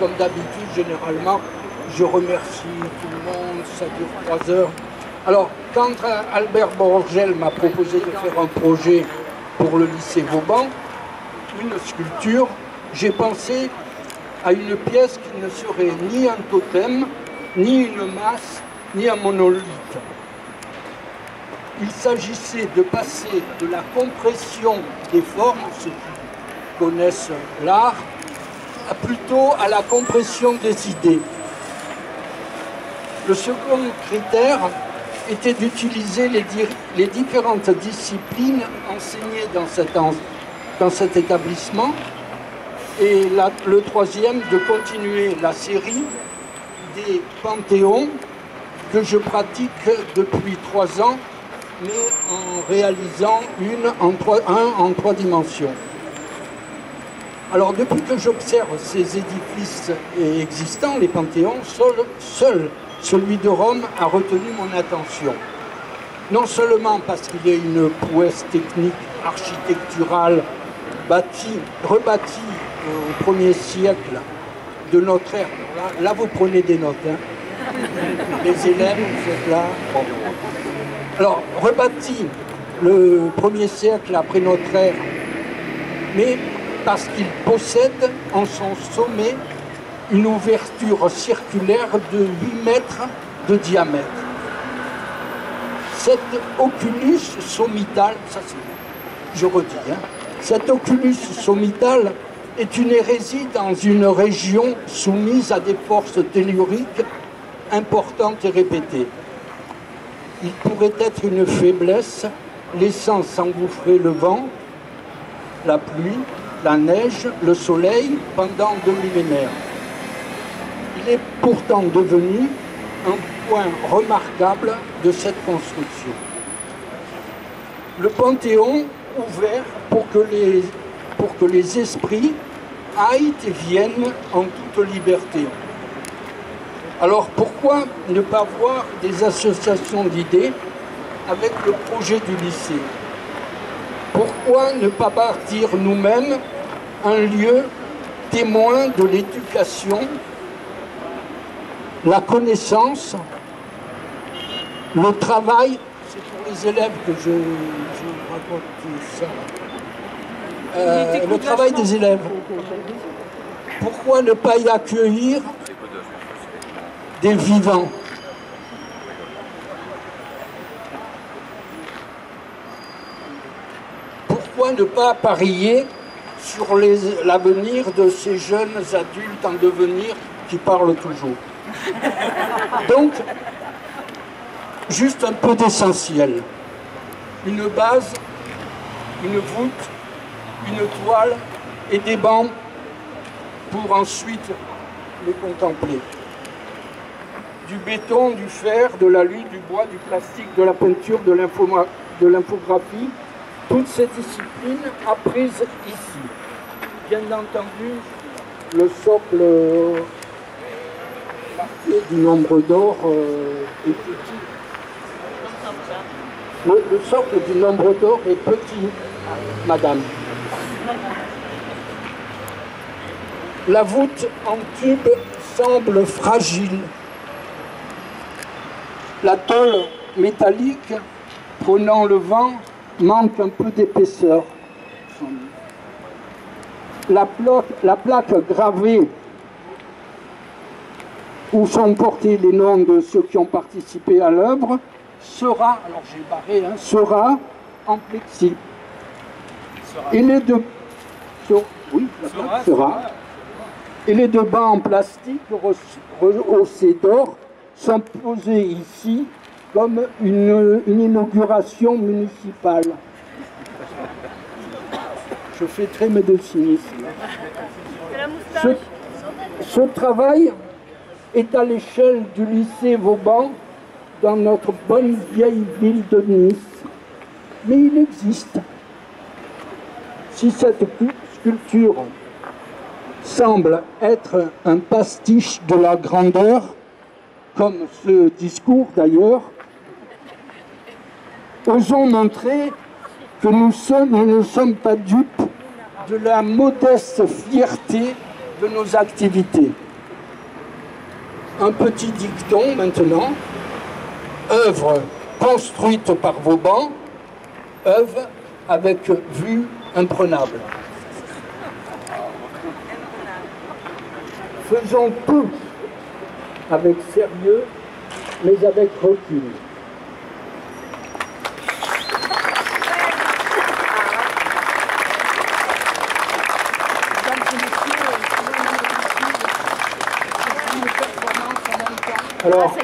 comme d'habitude, généralement, je remercie tout le monde, ça dure 3 heures. Alors, quand Albert Borgel m'a proposé de faire un projet pour le lycée Vauban, une sculpture, j'ai pensé à une pièce qui ne serait ni un totem, ni une masse, ni un monolithe. Il s'agissait de passer de la compression des formes, ceux qui connaissent l'art, plutôt à la compression des idées. Le second critère était d'utiliser les différentes disciplines enseignées dans cet établissement, et le troisième, de continuer la série des panthéons que je pratique depuis 3 ans, mais en réalisant un en 3 dimensions. Alors, depuis que j'observe ces édifices existants, les panthéons, seul celui de Rome a retenu mon attention. Non seulement parce qu'il y a une prouesse technique, architecturale, rebâtie au 1er siècle de notre ère. Là vous prenez des notes. Hein. Les élèves, vous êtes là. Bon. Alors, rebâti le 1er siècle après notre ère, mais parce qu'il possède en son sommet une ouverture circulaire de 8 mètres de diamètre. Cet oculus sommital, ça c'est, je redis, hein, cet oculus sommital est une hérésie dans une région soumise à des forces telluriques importantes et répétées. Il pourrait être une faiblesse, laissant s'engouffrer le vent, la pluie, la neige, le soleil pendant 2 millénaires. Il est pourtant devenu un point remarquable de cette construction. Le Panthéon ouvert pour que les esprits aillent et viennent en toute liberté. Alors pourquoi ne pas voir des associations d'idées avec le projet du lycée? Pourquoi ne pas bâtir nous-mêmes un lieu témoin de l'éducation, la connaissance, le travail? C'est pour les élèves que je raconte ça. Le travail des élèves. Pourquoi ne pas y accueillir des vivants? Pourquoi ne pas parier sur l'avenir de ces jeunes adultes en devenir qui parlent toujours? Donc, juste un peu d'essentiel. Une base, une voûte, une toile et des bancs pour ensuite les contempler. Du béton, du fer, de l'alu, du bois, du plastique, de la peinture, de l'infographie, toutes ces disciplines apprises ici. Bien entendu, le socle marqué du nombre d'or est petit. Le socle du nombre d'or est petit, madame. La voûte en tube semble fragile. La tôle métallique, prenant le vent, manque un peu d'épaisseur. La plaque gravée où sont portés les noms de ceux qui ont participé à l'œuvre sera, alors j'ai barré, hein, sera en plexi. Et les deux, oui, sera. Et les deux bancs en plastique rehaussés d'or sont posés ici comme une inauguration municipale. Je fais très médecine ici. Ce travail est à l'échelle du lycée Vauban dans notre bonne vieille ville de Nice. Mais il existe. Si cette sculpture semble être un pastiche de la grandeur, comme ce discours d'ailleurs, osons montrer que nous ne sommes pas dupes de la modeste fierté de nos activités. Un petit dicton maintenant. Œuvre construite par Vauban, œuvre avec vue imprenable. Faisons tout avec sérieux, mais avec recul. Alors,